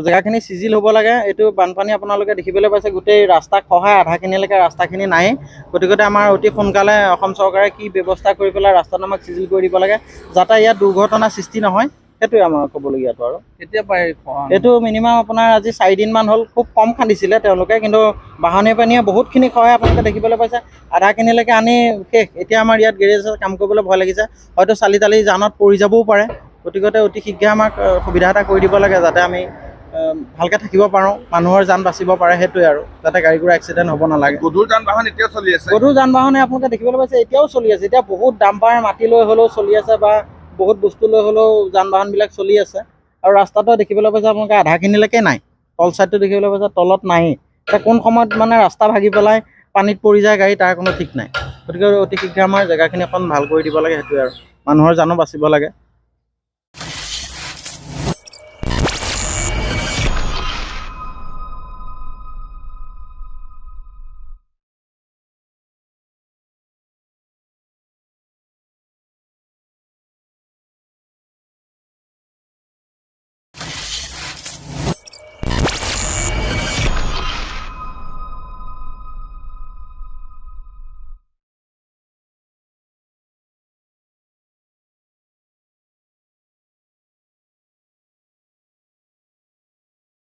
জেগাখিনি চিজিল হ'ব লাগে। এইটো বানপানী আপোনালোকে দেখিবলৈ পাইছে, গোটেই ৰাস্তা খহাই আধাখিনিলৈকে ৰাস্তাখিনি নাই। গতিকে আমাৰ অতি সোনকালে অসম চৰকাৰে কি ব্যৱস্থা কৰি পেলাই ৰাস্তাটো আমাক চিজিল কৰি দিব লাগে, যাতে ইয়াত দুৰ্ঘটনাৰ সৃষ্টি নহয়। সেইটোৱে আমাৰ ক'বলগীয়াটো। আৰু কেতিয়া পায় এইটো মিনিমাম আপোনাৰ আজি 4 দিনমান হ'ল। খুব কম খান্দিছিলে তেওঁলোকে, কিন্তু বাহনী পানীয়ে বহুতখিনি খহাই আপোনালোকে দেখিবলৈ পাইছে। আধাখিনিলৈকে আনি শেষ। এতিয়া আমাৰ ইয়াত গেৰেজত কাম কৰিবলৈ ভয় লাগিছে, হয়তো চালি তালি জানত পৰি যাবও পাৰে। গতিকে অতি শীঘ্ৰে আমাক সুবিধা এটা কৰি দিব লাগে, যাতে আমি ভালকৈ থাকিব পাৰোঁ, মানুহৰ যান বাচিব পাৰে। সেইটোৱে আৰু যাতে গাড়ী ঘোঁৰা এক্সিডেণ্ট হ'ব নালাগে। গধুৰ যান বাহন এতিয়াও চলি আছে। গধুৰ যান বাহনে আপোনালোকে দেখিবলৈ পাইছে এতিয়াও চলি আছে। এতিয়া বহুত ডাম্পাৰ মাটি লৈ হ'লেও চলি আছে, বা বহুত বস্তু লৈ হ'লেও যান বাহনবিলাক চলি আছে। আৰু ৰাস্তাটো দেখিবলৈ পাইছে আপোনালোকে আধাখিনিলৈকে নাই। তল ছাইডটো দেখিবলৈ পাইছে, তলত নায়েই। এতিয়া কোন সময়ত মানে ৰাস্তা ভাগি পেলাই পানীত পৰি যায় গাড়ী, তাৰ কোনো ঠিক নাই। গতিকে অতি শীঘ্ৰে আমাৰ জেগাখিনি অকণ ভাল কৰি দিব লাগে। সেইটোৱে আৰু মানুহৰ জানো বাচিব লাগে।